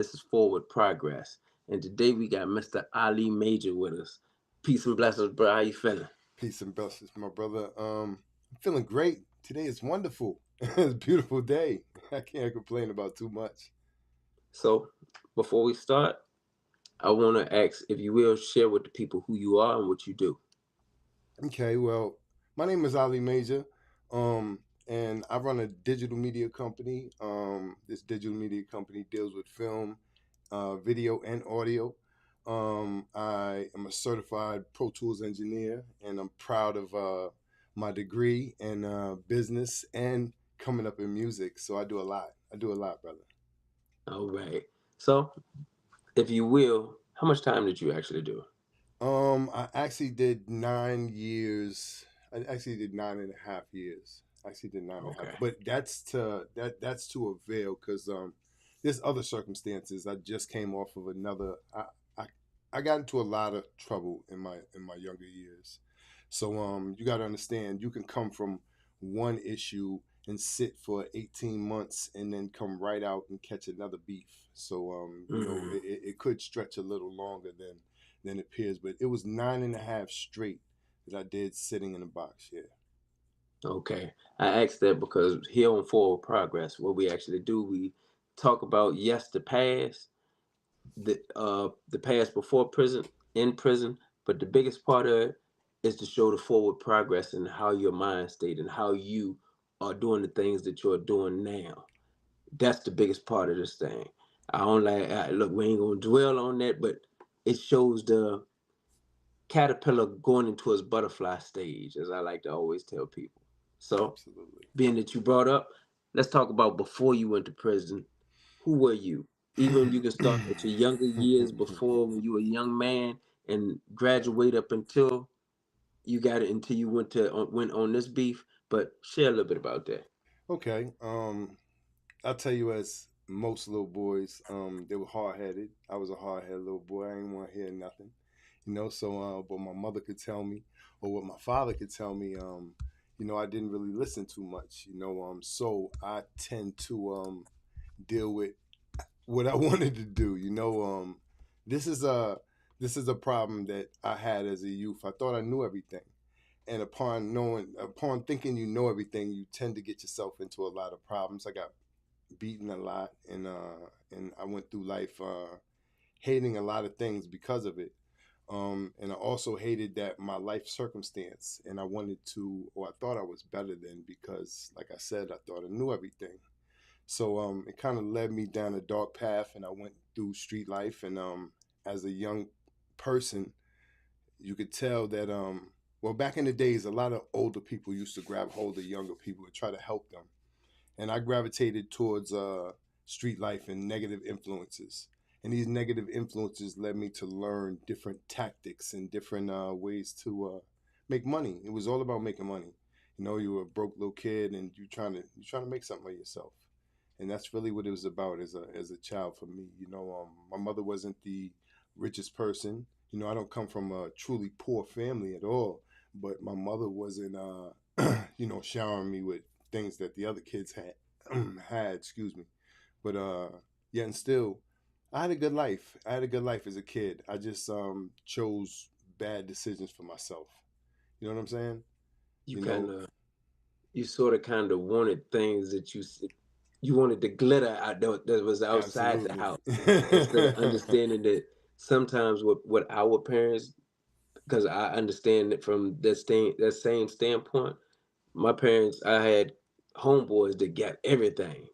This is Forward Progress. And today we got Mr. Ali Major with us. Peace and blessings, bro. How you feeling? Peace and blessings, my brother. I'm feeling great. Today is wonderful. It's a beautiful day. I can't complain about too much. So, before we start, I want to ask if you will share with the people who you are and what you do. Okay, well, my name is Ali Major, and I run a digital media company. This digital media company deals with film, video, and audio. I am a certified Pro Tools engineer, and I'm proud of my degree in business and coming up in music. So I do a lot. I do a lot, brother. All right. So, if you will, how much time did you actually do? I actually did 9 years. I actually did 9.5 years. I actually did nine and a half, Okay. but that's to avail because there's other circumstances. I just came off of another. I I got into a lot of trouble in my younger years, so you got to understand you can come from one issue and sit for 18 months and then come right out and catch another beef. So Mm, it could stretch a little longer than it appears. But it was 9.5 straight that I did sitting in a box. Yeah. okay. I asked that because here on Forward Progress, what we actually do, we talk about yes, the past before prison, in prison, but the biggest part of it is to show the forward progress and how your mind state and how you are doing the things that you're doing now. That's the biggest part of this thing. I don't like look, we ain't gonna dwell on that, but it shows the caterpillar going into its butterfly stage, as I like to always tell people. So, Absolutely. being that you brought up, let's talk about before you went to prison. Who were you? Even you can start at your younger years before when you were a young man and graduate up until you got it until you went on this beef. But share a little bit about that. Okay. I'll tell you, as most little boys, they were hard headed. I was a hard headed little boy. I didn't want to hear nothing, you know. So, but my mother could tell me, or what my father could tell me, I didn't really listen too much, you know. So I tend to deal with what I wanted to do, you know. This is a this is a problem that I had as a youth. I thought I knew everything, and upon thinking you know everything, you tend to get yourself into a lot of problems. I got beaten a lot, and I went through life hating a lot of things because of it. And I also hated that my life circumstance, and I wanted to, or I thought I was better than because, like I said, I thought I knew everything. So it kind of led me down a dark path, and I went through street life. And as a young person, you could tell that well, back in the days, a lot of older people used to grab hold of younger people to try to help them, and I gravitated towards street life and negative influences. And these negative influences led me to learn different tactics and different ways to make money. It was all about making money. You know, you were a broke little kid, and you're trying to make something of yourself. And that's really what it was about as a child for me. You know, my mother wasn't the richest person. You know, I don't come from a truly poor family at all. But my mother wasn't, showering me with things that the other kids had, excuse me. But yet and still, I had a good life. I had a good life as a kid. I just chose bad decisions for myself. You know what I'm saying? You You kind know, of you sort of kind of wanted things that you wanted the glitter out that was outside the absolutely. house instead of understanding that sometimes what our parents, because I understand it from that same standpoint. My parents, I had homeboys that got everything,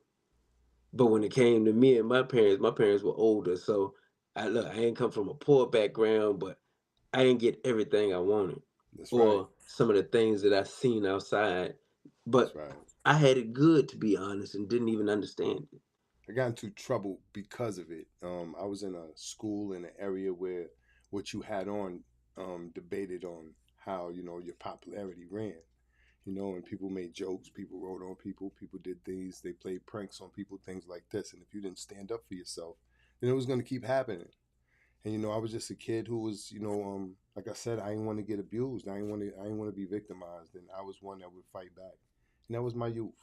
but when it came to me and my parents were older, so I ain't come from a poor background, but I didn't get everything I wanted, That's right. or some of the things that I seen outside. That's But right. I had it good, to be honest, and didn't even understand it. I got into trouble because of it. I was in a school in an area where what you had on debated on how your popularity ran. You know, and people made jokes, people wrote on people, people did things, they played pranks on people, things like this. And if you didn't stand up for yourself, then it was going to keep happening. And I was just a kid who was, like I said, I didn't want to get abused. I didn't want to be victimized, and I was one that would fight back. And that was my youth.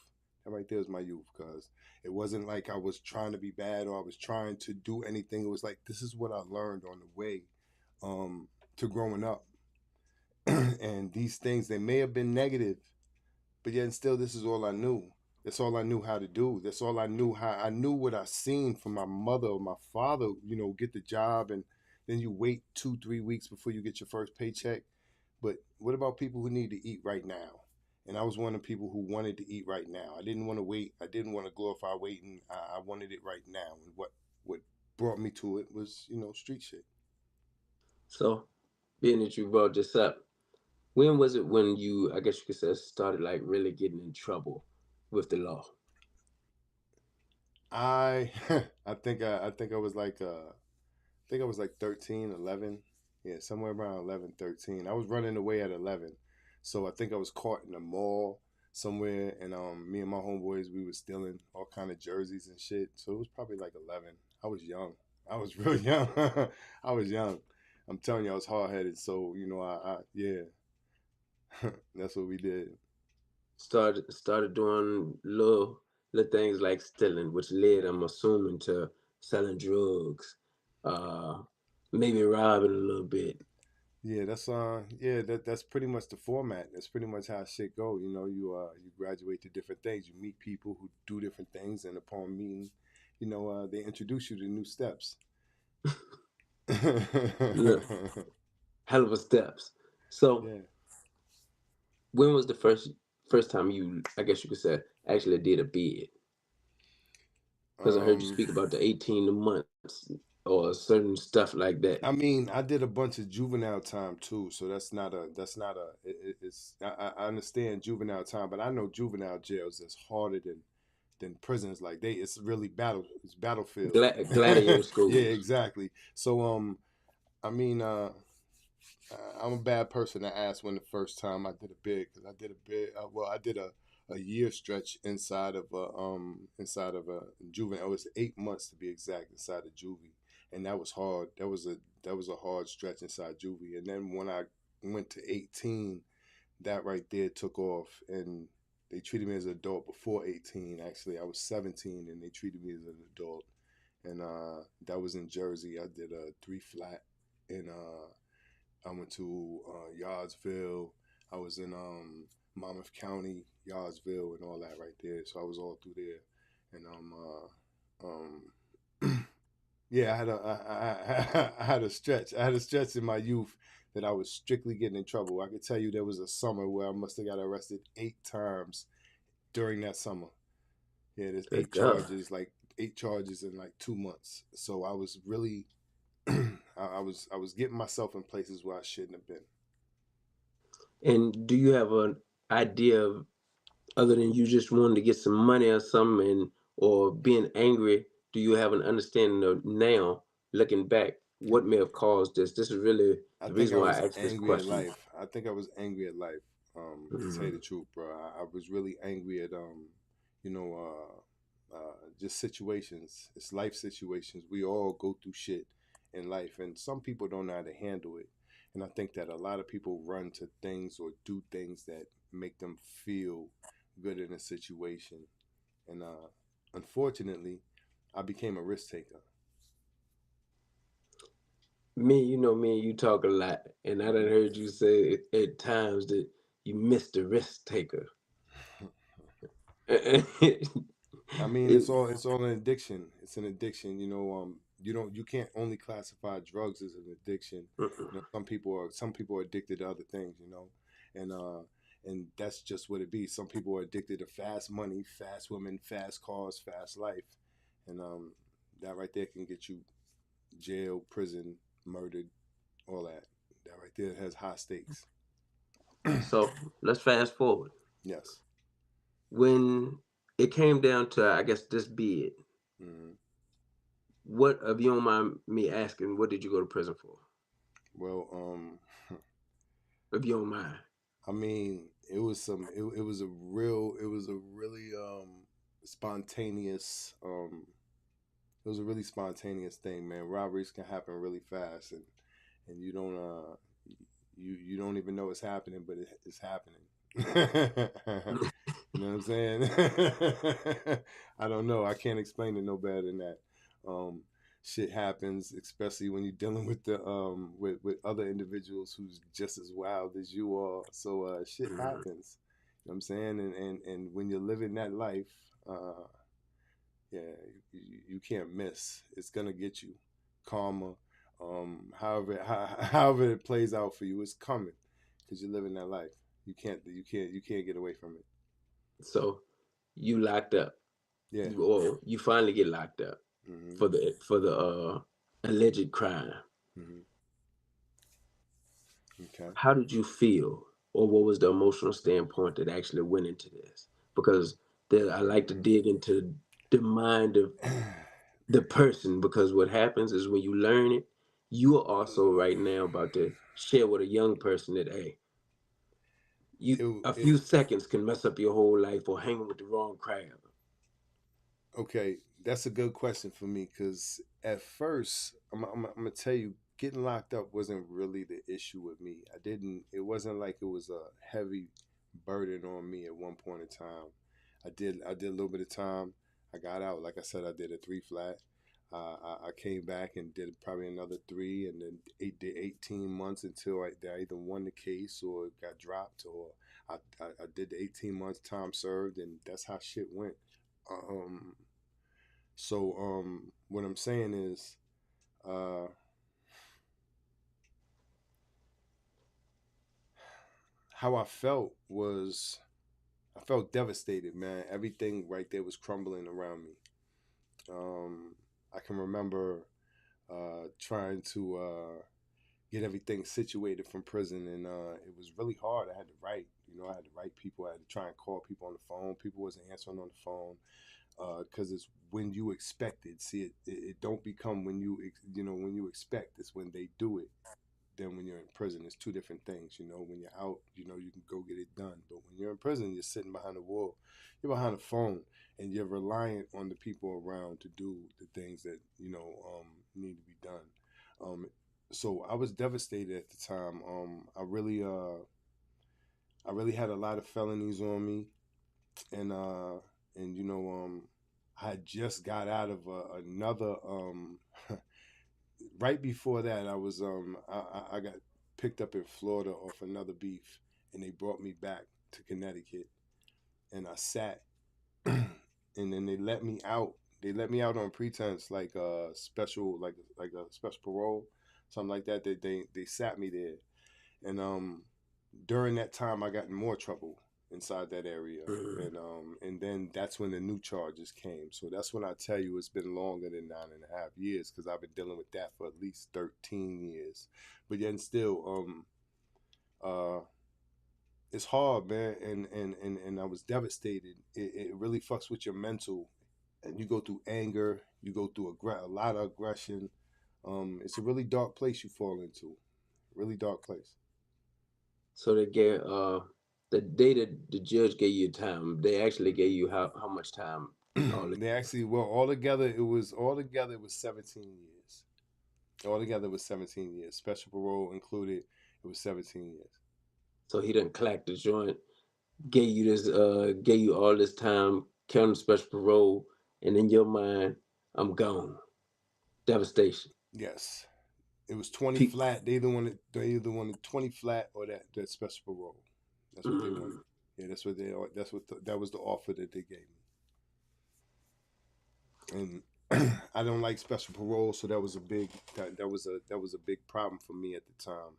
That right there was my youth, because it wasn't like I was trying to be bad or I was trying to do anything. It was like this is what I learned on the way to growing up. And these things, they may have been negative, but yet and still this is all I knew. That's all I knew how to do. That's all I knew how. I knew what I seen from my mother or my father, get the job, and then you wait 2 3 weeks before you get your first paycheck. But what about people who need to eat right now? And I was one of the people who wanted to eat right now. I didn't want to wait. I didn't want to glorify waiting. I wanted it right now. And what brought me to it was, street shit. So, being that you brought this up, when was it when you, I guess you could say, started like really getting in trouble with the law? I I think I was like think I was like 13, 11. Yeah, somewhere around 11, 13. I was running away at 11. So I think I was caught in a mall somewhere, and me and my homeboys, we were stealing all kind of jerseys and shit. So it was probably like 11. I was young. I was real young. I was young. I'm telling you, I was hard headed. So, yeah, that's what we did. Started doing little things like stealing, which led, I'm assuming, to selling drugs, uh, maybe robbing a little bit. Yeah, that's pretty much the format. That's pretty much how shit go. You graduate to different things. You meet people who do different things, and upon meeting, they introduce you to new steps. Look, hell of a steps. So, Yeah. when was the first time you, I guess you could say, actually did a bid? Because I heard you Um, speak about the 18 months or certain stuff like that. I mean, I did a bunch of juvenile time too, so it's I understand juvenile time, but I know juvenile jails is harder than prisons. Like it's really it's battlefield. Gladiator Yeah, schools. exactly. So I mean, I'm a bad person to ask when the first time I did a bid, because I did a bid. Well, I did a year stretch inside of a juvenile. It was 8 months to be exact inside of juvie, and that was hard. That was a hard stretch inside juvie. And then when I went to 18, that right there took off, and they treated me as an adult before 18. Actually, I was 17, and they treated me as an adult. And that was in Jersey. I did a three flat in I went to Yardsville. I was in Monmouth County, Yardsville, and all that right there. So I was all through there, and yeah, I had a stretch. I had a stretch in my youth that I was strictly getting in trouble. I could tell you there was a summer where I must have got arrested 8 times during that summer. Yeah, there's Good God. like 8 charges in like 2 months. So I was really, I was getting myself in places where I shouldn't have been. And do you have an idea of, other than you just wanting to get some money or something, or being angry, do you have an understanding of now, looking back, what may have caused this? This is really I the think reason I why was I asked this angry at question. life. I think I was angry at life. To tell you the Mhm. truth, bro, I was really angry at you know, just situations. It's life situations. We all go through shit in life, and some people don't know how to handle it. And I think that a lot of people run to things or do things that make them feel good in a situation. And unfortunately, I became a risk taker. Me and you talk a lot, and I done Hmm. heard you say at times that you missed the risk taker. it, I mean, it's all an addiction. It's an addiction. You can't only classify drugs as an addiction. Some people are addicted to other things. And that's just what it be. Some people are addicted to fast money, fast women, fast cars, fast life, and that right there can get you jail, prison, murdered, all that. That right there has high stakes. so let's fast forward. Yes. When it came down to, I guess, this bid, Hmm. what, if you don't mind me asking, what did you go to prison for? Well, If you don't mind. I mean, it was a really spontaneous it was a really spontaneous thing, man. Robberies can happen really fast, and you don't even know it's happening, but it's happening. You know what I'm saying? I don't know. I can't explain it no better than that. Um, Shit happens, especially when you're dealing with the with other individuals who's just as wild as you are. So shit Mhm. happens. You know what I'm saying? And when you're living that life, uh, yeah, you can't miss. It's gonna get you. Karma, however it plays out for you, it's coming because you're living that life. You can't get away from it. So you locked up. Yeah. You finally get locked up Hmm. for the alleged crime. Hmm. Okay. How did you feel, or what was the emotional standpoint that actually went into this? Because I like to dig into the mind of the person, because what happens is when you learn it, you are also right now about to share with a young person that, hey, you it, a it few seconds can mess up your whole life, or hanging with the wrong crowd. okay. That's a good question for me because at first, I'm gonna tell you, getting locked up wasn't really the issue with me. I didn't. It wasn't like it was a heavy burden on me at one point in time. I did a little bit of time. I got out. Like I said, I did a three flat. I came back and did probably another three, and then did 18 months until I either won the case or got dropped, or I did the 18 months time served, and that's how shit went. Um, what I'm saying is, uh, how I felt was I felt devastated, man. Everything right there was crumbling around me. Um, I can remember trying to get everything situated from prison, and it was really hard. I had to write, I had to write people. I had to try and call people on the phone. People wasn't answering on the phone because it's when you expect it. See, it don't become when when you expect. It's when they do it. Then when you're in prison, it's two different things. When you're out, you can go get it done. But when you're in prison, you're sitting behind a wall, you're behind a phone, and you're reliant on the people around to do the things that need to be done. Um, so I was devastated at the time. I really had a lot of felonies on me, and I had just got out of another. Right before that, I got picked up in Florida off another beef, and they brought me back to Connecticut, and I sat, and then they let me out. They let me out on pretense, like a special, like a special parole, something like that. They sat me there, and during that time, I got in more trouble inside that area, Mhm. and then that's when the new charges came. So that's when I tell you it's been longer than 9.5 years because I've been dealing with that for at least 13 years. But yet still, uh, it's hard, man, and I was devastated. It really fucks with your mental, and you go through anger, you go through a lot of aggression. It's a really dark place you fall into, really dark place. So they gave the day that the judge gave you time, they actually gave you how much time all They actually, well, altogether it was 17 years. Altogether it was 17 years. Special parole included, it was 17 years. so he didn't clack the joint, gave you all this time, counting special parole, and in your mind, I'm gone. Devastation. Yes. It was 20 Pe- flat. They either wanted 20 flat or that special parole. That's what they wanted. mm. Yeah, that was the offer that they gave me. And I don't like special parole, so that was a big problem for me at the time.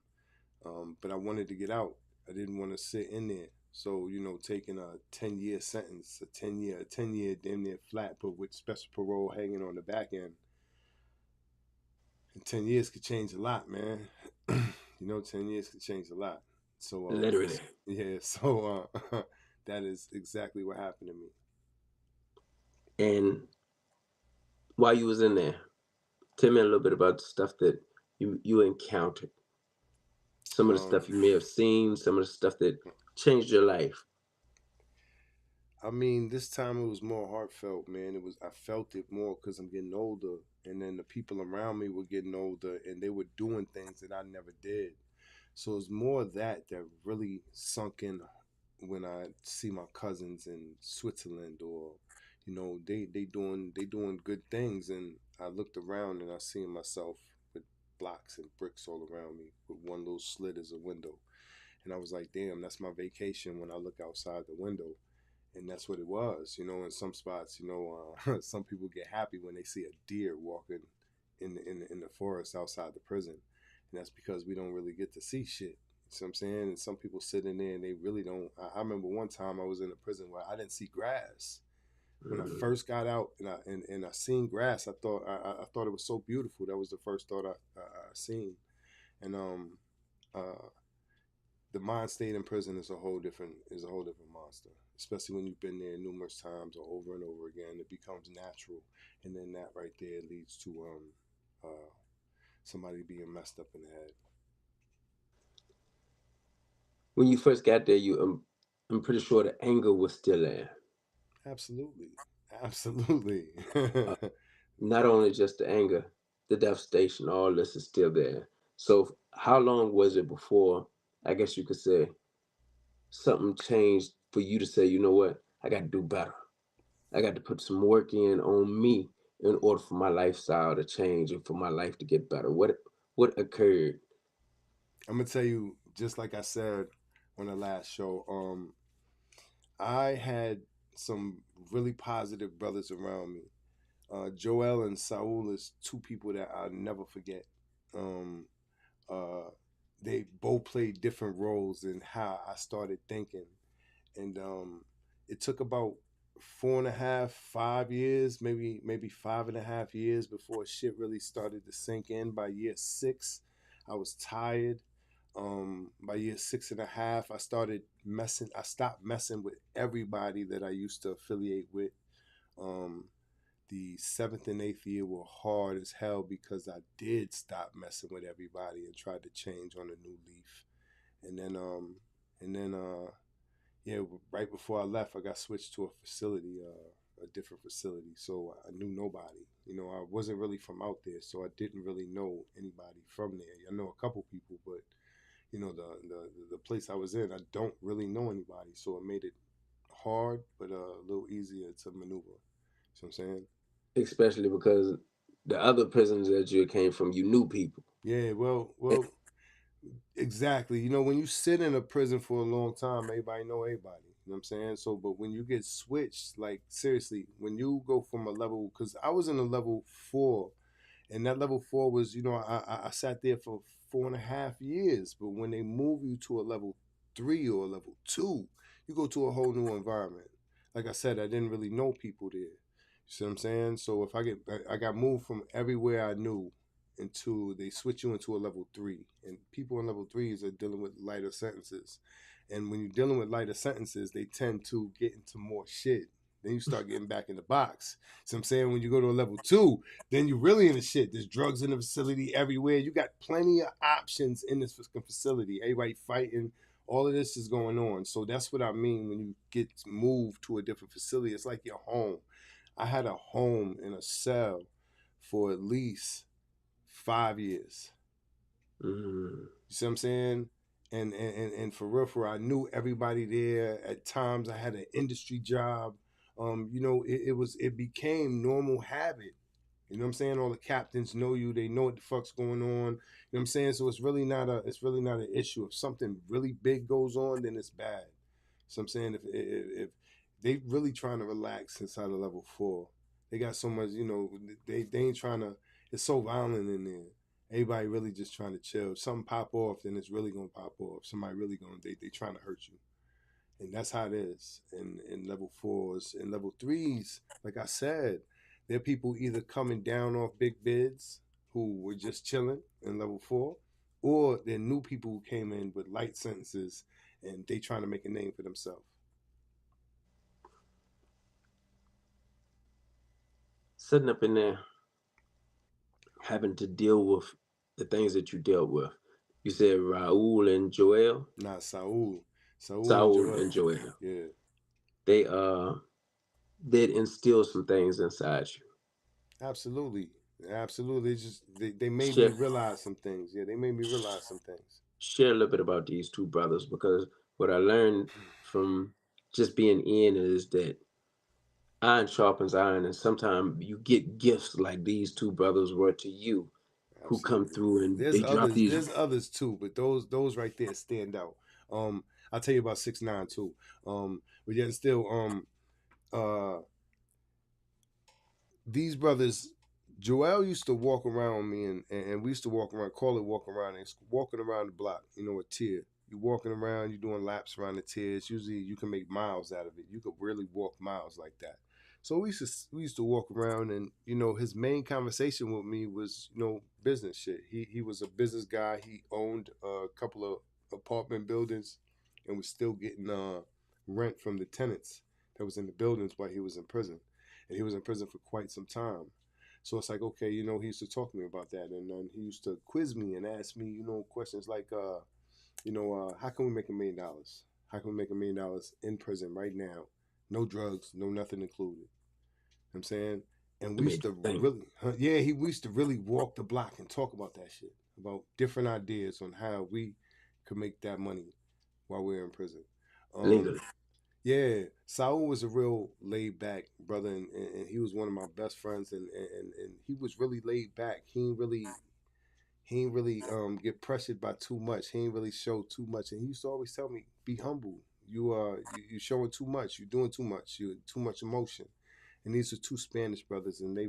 But I wanted to get out. I didn't want to sit in there. So taking a 10-year sentence, a 10-year damn near flat, but with special parole hanging on the back end, and 10 years could change a lot, man. 10 years could change a lot. So Literally. yeah, so that is exactly what happened to me. And while you was in there, tell me a little bit about the stuff that you encountered. Some of the Um, stuff you may have seen, some of the stuff that changed your life. I mean, this time it was more heartfelt, man. I felt it more because I'm getting older, and then the people around me were getting older, and they were doing things that I never did. So it's more that really sunk in when I see my cousins in Switzerland, or they doing good things, and I looked around and I seen myself with blocks and bricks all around me with one little slit as a window, and I was like, damn, that's my vacation when I look outside the window. And that's what it was. In some spots, some people get happy when they see a deer walking in the forest outside the prison, and that's because we don't really get to see shit. You know what I'm saying? And some people sit in there and they really don't. I remember one time I was in a prison where I didn't see grass. When I Mm. first got out and I seen grass, I thought it was so beautiful. That was the first thought I seen. And uh, the mind state in prison is a whole different monster. Especially when you've been there numerous times or over and over again, it becomes natural, and then that right there leads to somebody being messed up in the head. When you first got there, I'm pretty sure the anger was still there. Absolutely, absolutely. Uh, Not only just the anger, the devastation, all this is still there. So, how long was it before, I guess you could say, something changed for you to say, you know what, I got to do better. I got to put some work in on me in order for my lifestyle to change and for my life to get better. What occurred? I'm gonna tell you, just like I said on the last show. I had some really positive brothers around me. Joel and Saul is two people that I'll never forget. Um, uh, they both played different roles in how I started thinking, and it took about 4.5, 5 years, maybe 5.5 years before shit really started to sink in. By year 6, I was tired. By year 6.5, I stopped messing with everybody that I used to affiliate with. Um, the 7th and 8th year were hard as hell because I did stop messing with everybody and tried to change on a new leaf. And then and then yeah, right before I left, I got switched to a different facility. So I knew nobody. I wasn't really from out there, so I didn't really know anybody from there. I know a couple people, but the place I was in, I don't really know anybody, so it made it hard, but a little easier to maneuver. So I'm saying, Especially because the other prisons that you came from, you knew people. yeah, well, exactly. When you sit in a prison for a long time, everybody know everybody. You know what I'm saying? So, but when you get switched, like seriously, when you go from a level, because I was in a level 4, and that level 4 was, I sat there for 4.5 years. But when they move you to a level 3 or a level 2, you go to a whole new environment. Like I said, I didn't really know people there. You see what I'm saying? So if I got moved from everywhere I knew into, they switch you into a level 3, and people in level 3s are dealing with lighter sentences. And when you're dealing with lighter sentences, they tend to get into more shit. Then you start getting back in the box. So I'm saying, when you go to a level 2, then you're really in the shit. There's drugs in the facility everywhere. You got plenty of options in this facility. Everybody fighting. All of this is going on. So that's what I mean when you get moved to a different facility. It's like your home. I had a home in a cell for at least 5 years. Mm. You see what I'm saying? And for real, I knew everybody there. At times, I had an industry job. It became normal habit. You know what I'm saying? All the captains know you. They know what the fuck's going on. You know what I'm saying? So it's really not an issue. If something really big goes on, then it's bad. So I'm saying, if they really trying to relax inside of level 4, they got so much. They ain't trying to. It's so violent in there. Everybody really just trying to chill. If something pop off, then it's really gonna pop off. Somebody really gonna they trying to hurt you, and that's how it is. In level 4s and level 3s, like I said, there are people either coming down off big bids who were just chilling in level 4, or they're new people who came in with light sentences and they trying to make a name for themselves. Sitting up in there, having to deal with the things that you dealt with. You said Raul and Joel, Not Saul and Saul and Joel. Joel. Yeah, They did instill some things inside you. absolutely, absolutely. It's just they made me Share realize some things. Yeah, they made me realize some things. share a little bit about these two brothers because what I learned from just being in is that iron sharpens iron, and sometimes you get gifts like these two brothers were to you, who come Absolutely. through and There's they drop others. these. There's others too, but those right there stand out. I'll tell you about 6ix9ine too. But yet still, uh, these brothers, Joel used to walk around me, and we used to walk around, call it walk around. It's walking around the block, a tier. You walking around, you doing laps around the tiers. Usually, you can make miles out of it. You could really walk miles like that. So we used to walk around, and his main conversation with me was business shit. He was a business guy. He owned a couple of apartment buildings, and was still getting rent from the tenants that was in the buildings while he was in prison, and he was in prison for quite some time. So it's like, okay, he used to talk to me about that, and then he used to quiz me and ask me, questions like, how can we make $1 million? How can we make $1 million in prison right now? No drugs, no nothing included. You know what I'm saying, and It we used made to you think. really, yeah, we used to really walk the block and talk about that shit, about different ideas on how we could make that money while we we're in prison. Um, Legally. yeah, Saul was a real laid back brother, and he was one of my best friends, and he was really laid back. He ain't really get pressured by too much. He ain't really show too much, and he used to always tell me, "Be humble. You showing too much. You doing too much. You too much emotion." And these are two Spanish brothers, and they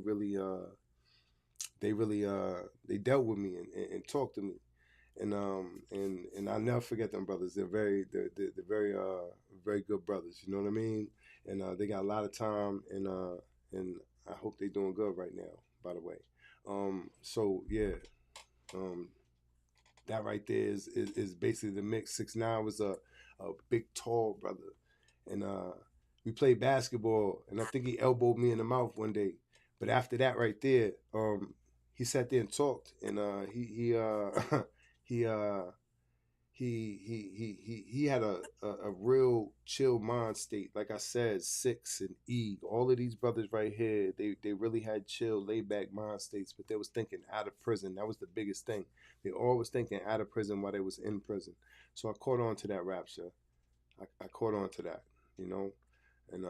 dealt with me and talked to me, and I never forget them brothers. They're very good brothers. You know what I mean? And they got a lot of time, and I hope they're doing good right now. By the way, so yeah, um, that right there is basically the mix. 6ix9ine was a big tall brother, and we played basketball, and I think he elbowed me in the mouth one day. But after that right there, he sat there and talked, and he he had a real chill mind state. Like I said, Six and E, all of these brothers right here, they really had chill, laid back mind states, but they was thinking out of prison. That was the biggest thing. They all was thinking out of prison while they was in prison. So I caught on to that rapture. I caught on to that, you know, and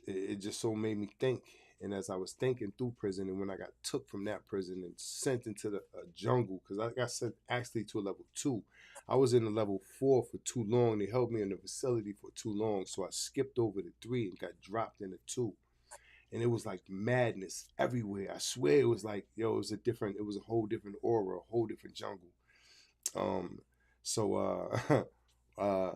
it just so made me think. And as I was thinking through prison, and when I got took from that prison and sent into the jungle, because I got sent actually to a level 2. I was in a level 4 for too long. They held me in the facility for too long, so I skipped over to 3 and got dropped into 2. And it was like madness everywhere. I swear it was like, yo, it was a whole different aura, a whole different jungle. Um, so uh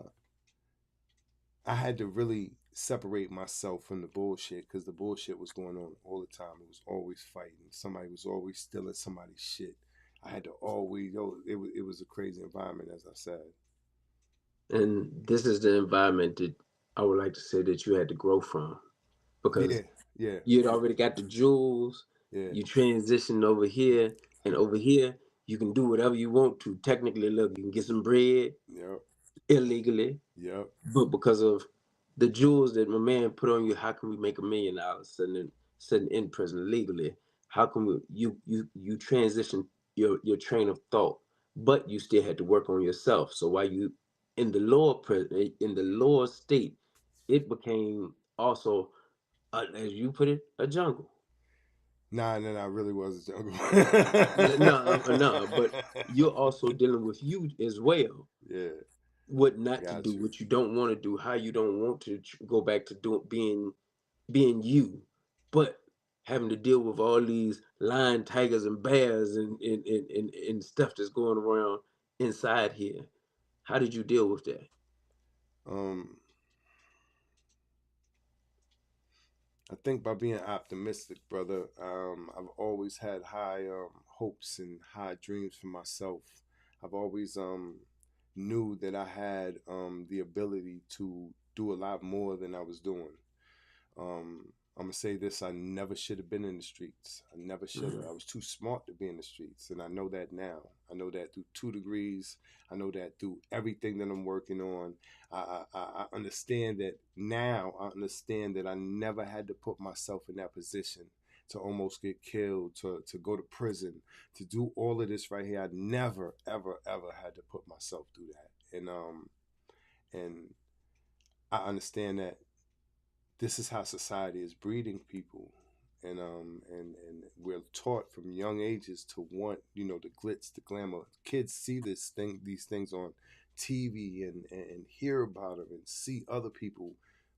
I had to really separate myself from the bullshit, because the bullshit was going on all the time. It was always fighting. Somebody was always stealing somebody's shit. I had to always go. It was a crazy environment, as I said. And this is the environment that I would like to say that you had to grow from, Yeah, because yeah, you had already got the jewels. yeah, You transitioned over here, and over here you can do whatever you want to. Technically, look, you can get some bread yep, illegally, yep. but because of the jewels that my man put on you, how can we make $1 million sitting in prison legally? How can we you transition your train of thought, but you still had to work on yourself. So while you in the lower state, it became also, as you put it, a jungle. Nah, and then I really was a jungle. No, no, but you're also dealing with you as well. Yeah, What not to got do, you. what you don't want to do, how you don't want to go back to being you, but having to deal with all these lion, tigers, and bears and stuff that's going around inside here. How did you deal with that? Um, I think by being optimistic, brother, I've always had high hopes and high dreams for myself. I've always knew that I had the ability to do a lot more than I was doing. I'm gonna say this: I never should have been in the streets. I never should have. Mhm. I was too smart to be in the streets, and I know that now. I know that through 2 degrees. I know that through everything that I'm working on. I understand that now. I understand that I never had to put myself in that position. to almost get killed, to go to prison, to do all of this right here. I never, ever, ever had to put myself through that. And I understand that this is how society is breeding people. And we're taught from young ages to want, the glitz, the glamour. Kids see these things on TV and hear about them and see other people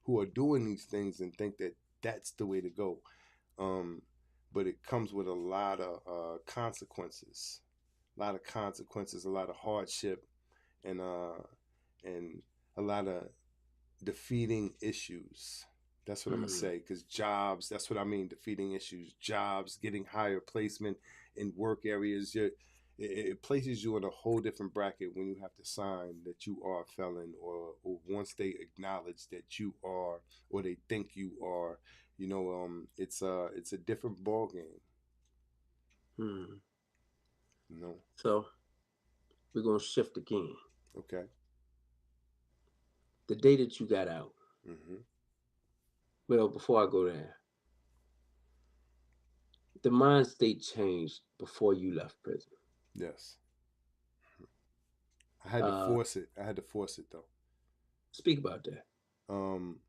who are doing these things and think that that's the way to go. um, but it comes with a lot of consequences, a lot of hardship, and and a lot of defeating issues. That's what I'm gonna Mm, say. Because jobs, that's what I mean. Defeating issues, jobs, getting higher placement in work areas. It places you in a whole different bracket when you have to sign that you are a felon, or once they acknowledge that you are, or they think you are. It's a different ball game. mm. You know. So we're gonna shift again. Okay. The day that you got out. Mm-hmm. Well, before I go there, the mind state changed before you left prison. Yes. I had to Uh, force it. I had to force it though. Speak about that. Um,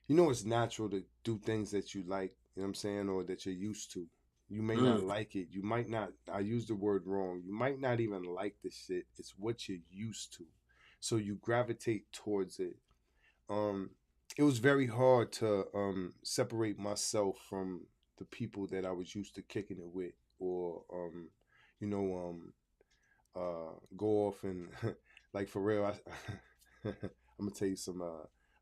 it's natural to do things that you like, you know what I'm saying, or that you're used to. You may not Mm, like it. You might not, I use the word wrong. You might not even like the shit. It's what you're used to. So you gravitate towards it. Um, it was very hard to separate myself from the people that I was used to kicking it with, or you know, go off and like for real. I'm gonna tell you some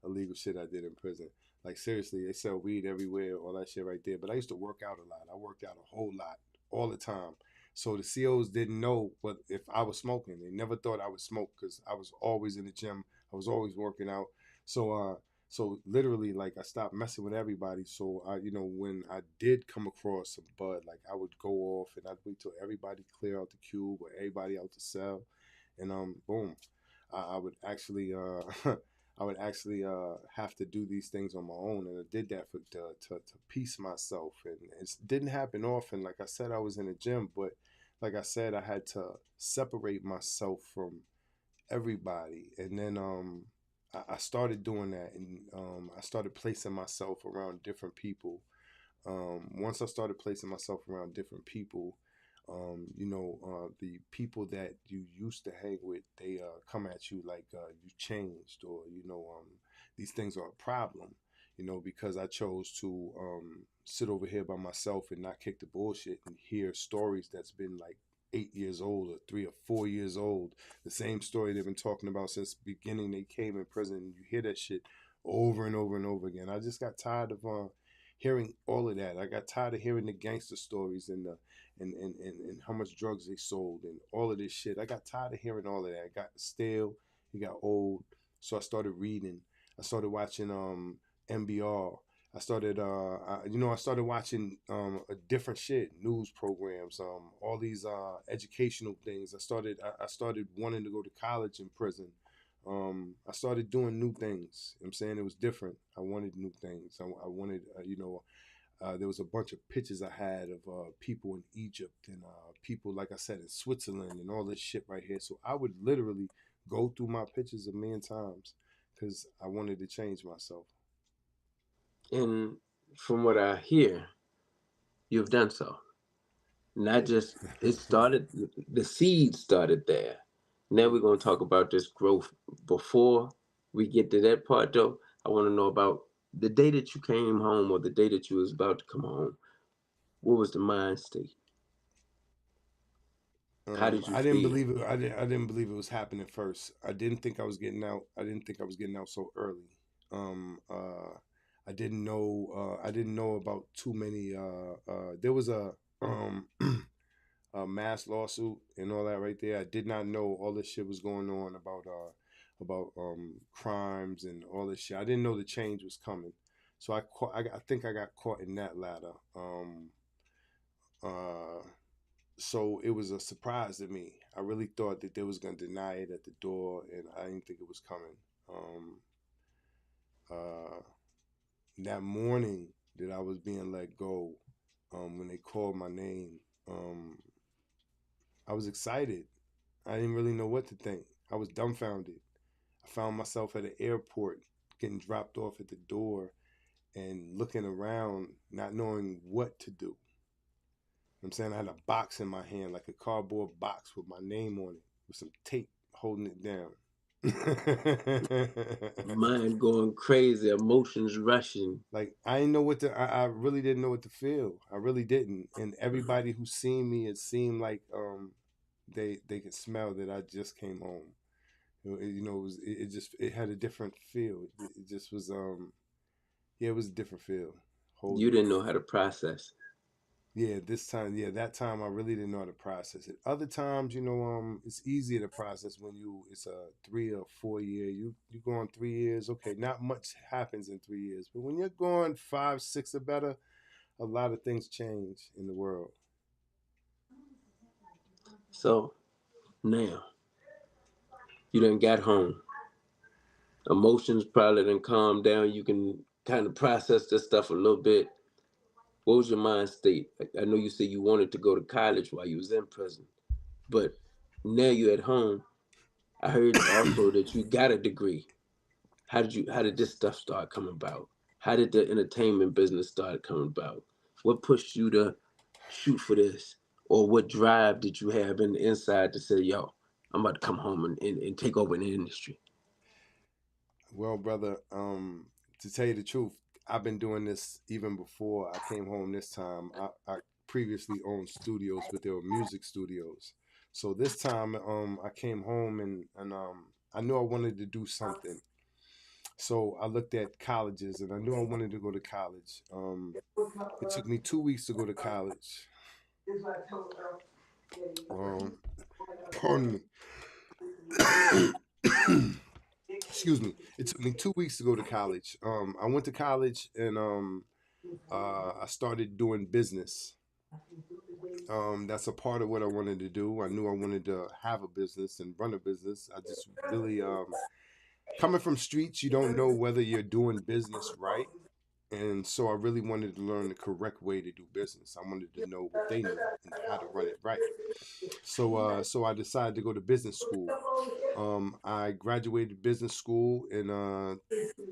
illegal shit I did in prison. Like seriously, they sell weed everywhere, all that shit right there. But I used to work out a lot. I worked out a whole lot, all the time. So the COs didn't know what if I was smoking. They never thought I would smoke because I was always in the gym. I was always working out. So so literally, like I stopped messing with everybody. So when I did come across some bud, like I would go off and I'd wait till everybody clear out the cube or everybody out the cell, and boom, I would actually I would actually have to do these things on my own, and I did that for to piece myself, and it didn't happen often. Like I said, I was in the gym, but like I said, I had to separate myself from everybody, and then I started doing that, and I started placing myself around different people. Once I started placing myself around different people, the people that you used to hang with, they come at you like you changed, or these things are a problem. Because I chose to sit over here by myself and not kick the bullshit and hear stories that's been like 8 years old or 3 or 4 years old. The same story they've been talking about since the beginning they came in prison. You hear that shit over and over and over again. I just got tired of hearing all of that. I got tired of hearing the gangster stories and the and how much drugs they sold and all of this shit. I got tired of hearing all of that. It got stale. It got old. So I started reading. I started watching NBR. I started watching a different shit, news programs, all these educational things. I started wanting to go to college in prison. I started doing new things. I'm saying it was different. I wanted new things. I wanted, there was a bunch of pictures I had of people in Egypt and people, like I said, in Switzerland and all this shit right here. So I would literally go through my pictures a million times because I wanted to change myself. and from what I hear, you've done so. Not Yeah. just it started, the seed started there. Now we're going to talk about this growth. Before we get to that part, though, I want to know about the day that you came home or the day that you was about to come home. What was the mind state? How did you I didn't feel? believe it. I didn't believe it was happening first. I didn't think I was getting out. I didn't think I was getting out so early. Um, uh, I didn't know. I didn't know about too many. There was um, a mass lawsuit and all that right there. I did not know all this shit was going on about crimes and all this shit. I didn't know the change was coming. So I think I got caught in that ladder. Uh, so it was a surprise to me. I really thought that they was gonna deny it at the door, and I didn't think it was coming. Um, uh, that morning that I was being let go, When they called my name, um, I was excited. I didn't really know what to think. I was dumbfounded. I found myself at an airport getting dropped off at the door and looking around, not knowing what to do. I'm saying I had a box in my hand, like a cardboard box with my name on it, with some tape holding it down. Mind going crazy, emotions rushing. Like I didn't know what to. I really didn't know what to feel. I really didn't. And everybody who seen me, it seemed like they could smell that I just came home. It just it had a different feel. It just was yeah, it was a different feel, whole You different didn't know feel. how to process. Yeah, this time, yeah, that time I really didn't know how to process it. Other times, it's easier to process when it's a 3 or 4 year. You going 3 years, okay, not much happens in 3 years, but when you're going 5, 6 or better, a lot of things change in the world. So now you done got home. Emotions probably done calmed down. You can kind of process this stuff a little bit. What was your mind state? I know you said you wanted to go to college while you was in prison, but now you're at home. I heard also that you got a degree. How did this stuff start coming about? How did the entertainment business start coming about? What pushed you to shoot for this? Or what drive did you have in the inside to say, yo, I'm about to come home and take over in the industry? Well, brother, to tell you the truth, I've been doing this even before I came home this time. I previously owned studios, but they were music studios. So this time, I came home and I knew I wanted to do something. So I looked at colleges and I knew I wanted to go to college. It took me 2 weeks to go to college. Um, pardon me. Excuse me. It took me 2 weeks to go to college. I went to college and I started doing business. That's a part of what I wanted to do. I knew I wanted to have a business and run a business. I just really coming from streets, you don't know whether you're doing business right. And so I really wanted to learn the correct way to do business. I wanted to know what they knew and how to run it right. So I decided to go to business school. I graduated business school in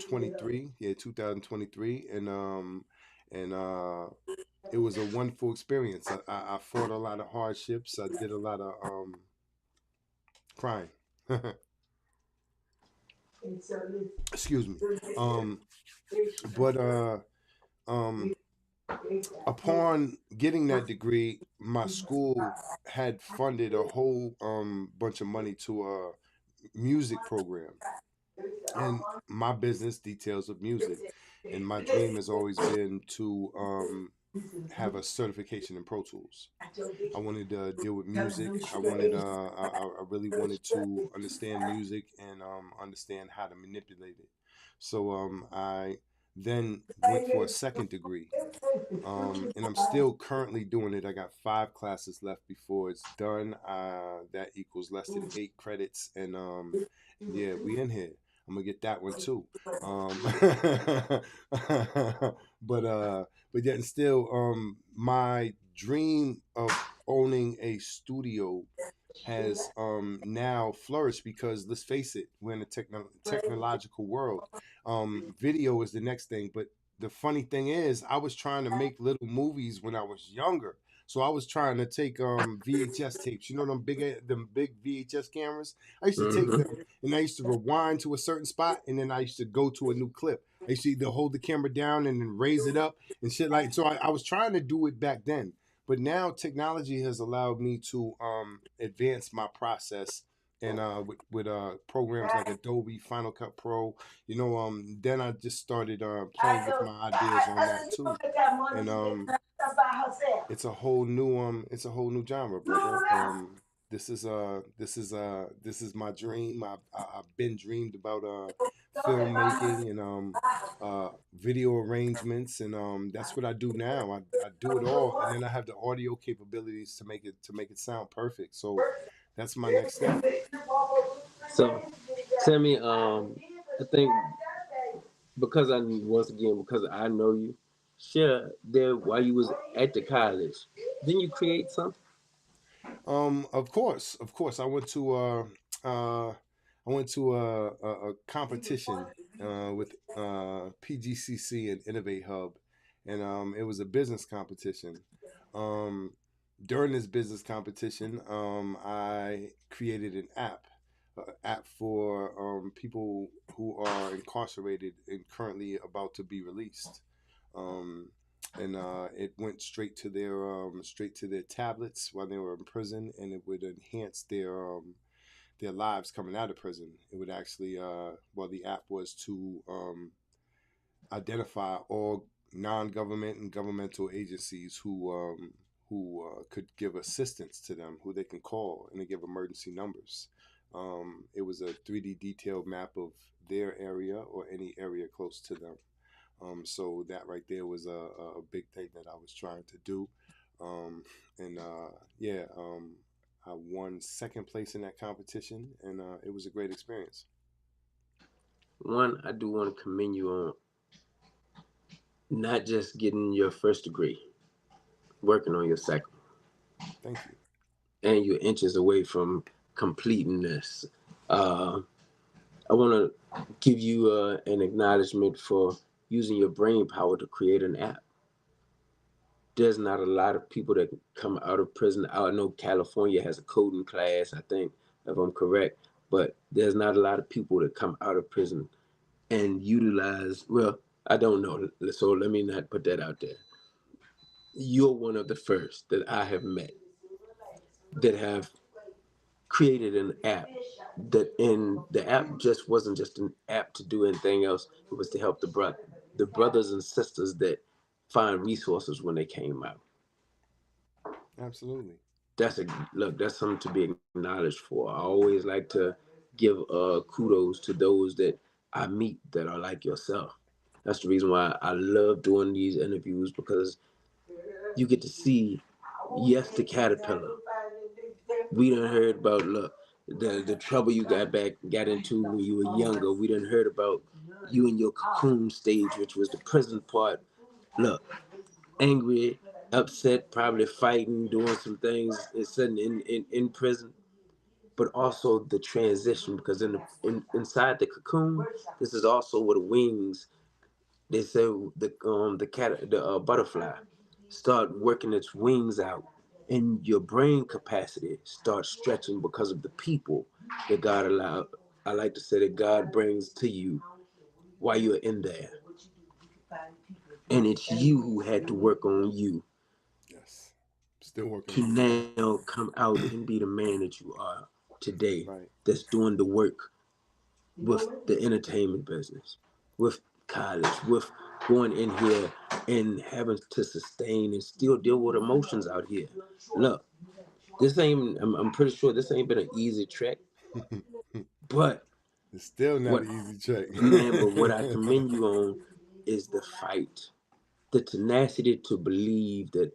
23, yeah, 2023, and it was a wonderful experience. I fought a lot of hardships. I did a lot of crying. Excuse me. Um, but um, upon getting that degree, my school had funded a whole bunch of money to a music program, and my business details of music. And my dream has always been to have a certification in Pro Tools. I wanted to deal with music. I really wanted to understand music and understand how to manipulate it. So I then went for a second degree, and I'm still currently doing it. I got 5 classes left before it's done. That equals less than 8 credits, and yeah, we in here. I'm gonna get that one too. Um, but uh, but yet and still, my dream of owning a studio has now flourished because let's face it, we're in a technological world. Video is the next thing, but the funny thing is, I was trying to make little movies when I was younger. So I was trying to take VHS tapes. You know them big VHS cameras. I used to take Mm-hmm. them and I used to rewind to a certain spot, and then I used to go to a new clip. I used to either hold the camera down and then raise it up and shit like. So I was trying to do it back then, but now technology has allowed me to advance my process. And with programs like Adobe Final Cut Pro, then I just started playing with my ideas on that too, and it's a whole new genre, brother. This is my dream. I've been dreamed about filmmaking and video arrangements, and that's what I do now. I do it all, and then I have the audio capabilities to make it sound perfect. So that's my next step. So tell me, I think because I know you, share there while you was at the college? Didn't you create something? Of course. Uh, I went to a competition with PGCC and Innovate Hub, and it was a business competition. Um, During this business competition, I created an app for people who are incarcerated and currently about to be released. Um, and it went straight to their tablets while they were in prison, and it would enhance their lives coming out of prison. It would actually the app was to identify all non-government and governmental agencies who could give assistance to them, who they can call, and they give emergency numbers. It was a 3D detailed map of their area or any area close to them. So that right there was a big thing that I was trying to do. Um, and yeah, I won second place in that competition, and it was a great experience. One, I do want to commend you on not just getting your first degree, working on your second, Thank you. and you're inches away from completing this. Uh, I want to give you an acknowledgement for using your brain power to create an app. There's not a lot of people that come out of prison. I know California has a coding class, I think, if I'm correct, but there's not a lot of people that come out of prison and utilize, well, I don't know, so let me not put that out there. You're one of the first that I have met that have created an app that in the app just wasn't just an app to do anything else. It was to help the brothers and sisters that find resources when they came out. Absolutely. That's a look. That's something to be acknowledged for. I always like to give kudos to those that I meet that are like yourself. That's the reason why I love doing these interviews, because you get to see, yes, the caterpillar. We done heard about, look, the trouble you got into when you were younger. We done heard about you in your cocoon stage, which was the prison part. Look, angry, upset, probably fighting, doing some things, and sitting in prison. But also the transition, because inside the cocoon, this is also where the wings, they say, the butterfly start working its wings out, and your brain capacity starts stretching because of the people that God allowed. I like to say that God brings to you while you're in there, and it's you who had to work on you Yes. Still working to on me. now come out and be the man that you are today, Right. that's doing the work with the entertainment business, with college, with going in here and having to sustain and still deal with emotions out here. Look, this ain't, I'm pretty sure this ain't been an easy trek, but It's still not what, an easy check. man, but what I commend you on is the fight, the tenacity to believe that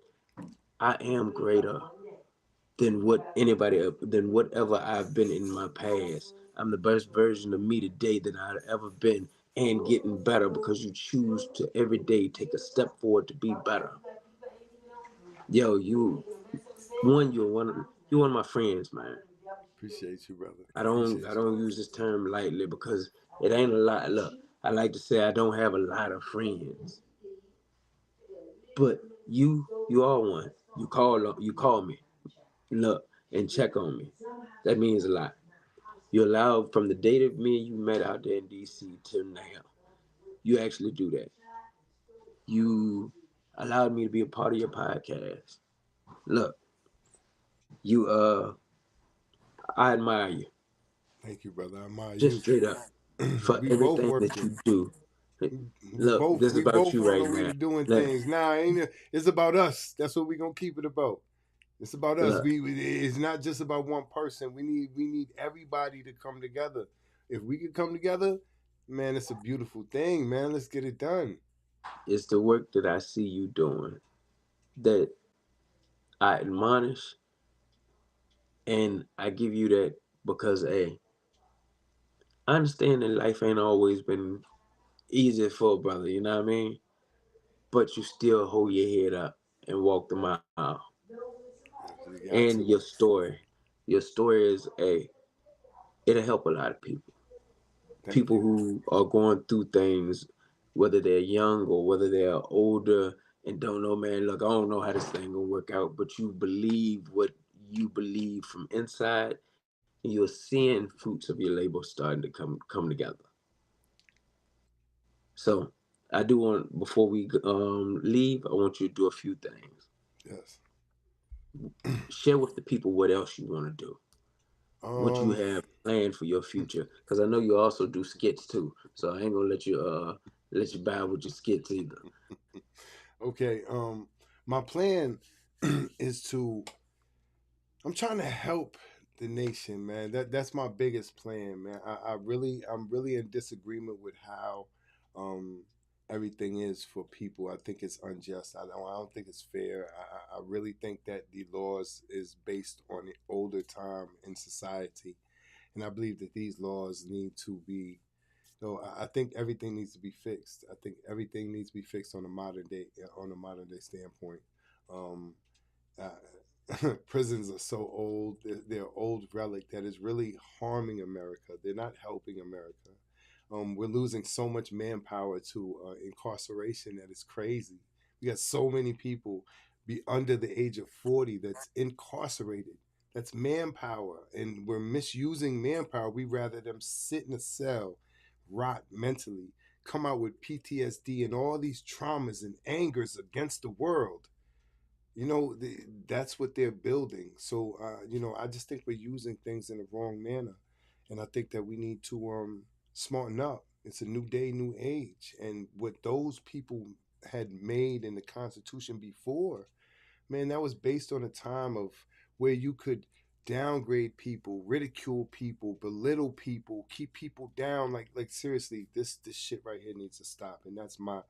I am greater than than whatever I've been in my past. I'm the best version of me today that I've ever been, and getting better, because you choose to every day take a step forward to be better. Yo, you're one of my friends, man. Appreciate you, brother. I Appreciate you. don't use this term lightly, because it ain't a lot. Look, I like to say I don't have a lot of friends, but you are one. You call me, look, and check on me. That means a lot. You allow, from the date of me and you met out there in DC till now, you actually do that. You allowed me to be a part of your podcast. Look, you I admire you, Thank you, brother. I admire just you. straight up, for We both everything that working. you do. We Look, both this is we about both you on right the way now. to doing Look, things. Nah, ain't it? It's about us. That's what we gonna keep it about. It's about us. look, It's not just about one person. We need everybody to come together. If we could come together, man, it's a beautiful thing, man. Let's get it done. it's the work that I see you doing that I admonish, and I give you that because, hey, I understand that life ain't always been easy for a brother. You know what I mean? but you still hold your head up and walk the mile. You got And to. your story is it'll help a lot of people. Thank People you. who are going through things, whether they're young or whether they're older and don't know, man, look, I don't know how this thing gonna work out, but you believe what you believe from inside, and you're seeing fruits of your labor starting to come together. So I do want, before we leave, I want you to do a few things. Yes. Share with the people what else you want to do, what you um. have planned for your future, because I know you also do skits too. So I ain't gonna let you buy with your skits either. Okay. My plan is to. I'm trying to help the nation, man. That's my biggest plan, man. I'm really in disagreement with how um everything is for people. I think it's unjust. I don't think it's fair. I really think that the laws is based on the older time in society, and I believe that these laws need to be. No, I think everything needs to be fixed. I think everything needs to be fixed on a modern day standpoint. Um, Prisons are so old; they're old relic that is really harming America. They're not helping America. We're losing so much manpower to incarceration that is crazy. We got so many people be under the age of 40 that's incarcerated. That's manpower, and we're misusing manpower. We rather them sit in a cell, rot mentally, come out with PTSD and all these traumas and angers against the world. That's what they're building. So I just think we're using things in the wrong manner, and I think that we need to smarten up. It's a new day, new age, and what those people had made in the Constitution before, man, that was based on a time of where you could downgrade people, ridicule people, belittle people, keep people down. Like seriously, this shit right here needs to stop. And that's my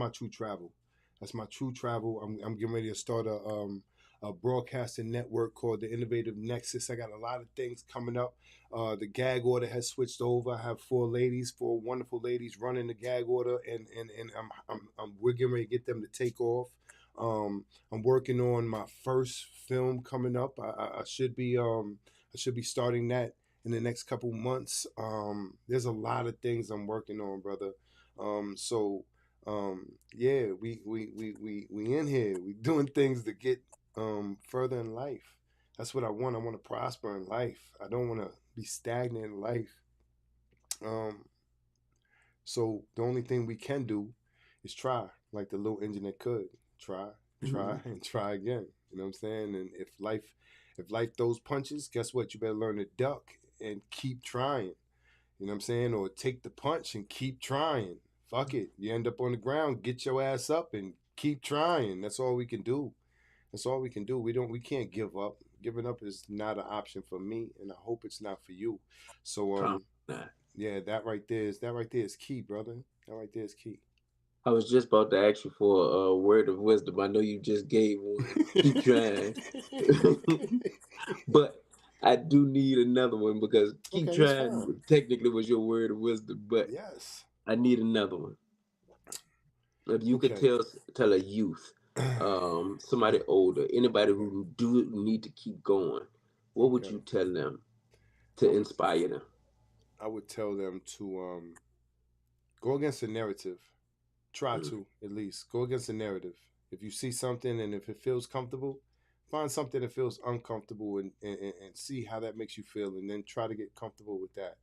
true travel. That's my true travel. I'm getting ready to start a broadcasting network called the Innovative Nexus. I got a lot of things coming up. The gag order has switched over. I have four wonderful ladies running the gag order, and we're getting ready to get them to take off. I'm working on my first film coming up. I should be starting that in the next couple months. There's a lot of things I'm working on, brother. So yeah, we in here. We doing things to get further in life. That's what I want. I want to prosper in life. I don't want to be stagnant in life. Um, so the only thing we can do is try, like the little engine that could try, try, and try again. You know what I'm saying? And if life throws punches, guess what? You better learn to duck and keep trying. You know what I'm saying? Or take the punch and keep trying. Fuck it. You end up on the ground, get your ass up and keep trying. That's all we can do. That's all we can do. We can't give up. Giving up is not an option for me, and I hope it's not for you. So Promise not. yeah, that right there is key, brother. That right there is key. I was just about to ask you for a word of wisdom. I know you just gave one. Keep trying. But I do need another one because keep Okay, it's fine. trying technically was your word of wisdom, but Yes. I need another one. If you could Okay. tell a youth, somebody older, anybody Okay. who do need to keep going, what would Okay. you tell them I to would inspire them? I would tell them to go against the narrative. Try Mm. to at least go against the narrative. If you see something and if it feels comfortable, find something that feels uncomfortable and see how that makes you feel, and then try to get comfortable with that.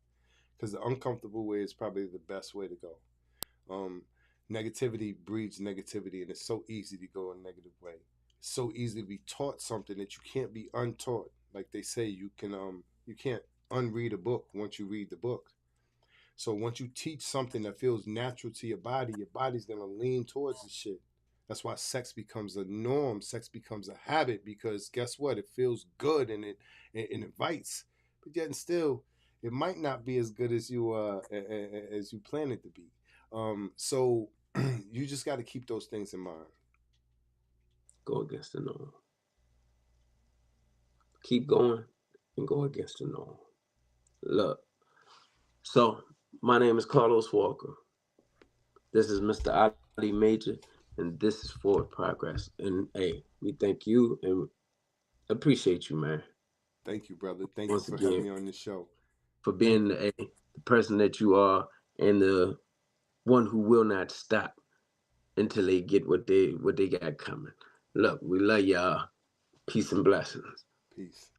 Because the uncomfortable way is probably the best way to go. Um, Negativity breeds negativity, and it's so easy to go a negative way. It's so easy to be taught something that you can't be untaught. Like they say, you can't unread a book once you read the book. So once you teach something that feels natural to your body's gonna lean towards the shit. That's why sex becomes a norm. Sex becomes a habit because guess what? It feels good and it invites. But yet and still, it might not be as good as you plan it to be. So you just got to keep those things in mind. Go against the norm. Keep going and go against the norm. Look, so my name is Carlos Walker. This is Mr. Ali Major. and this is forward progress. And hey, we thank you and appreciate you, man. Thank you, brother. Thank you Once for having again, me on the show. for Thank being you. the person that you are and the one who will not stop until they get what they got coming. Look, we love y'all. Peace and blessings. Peace.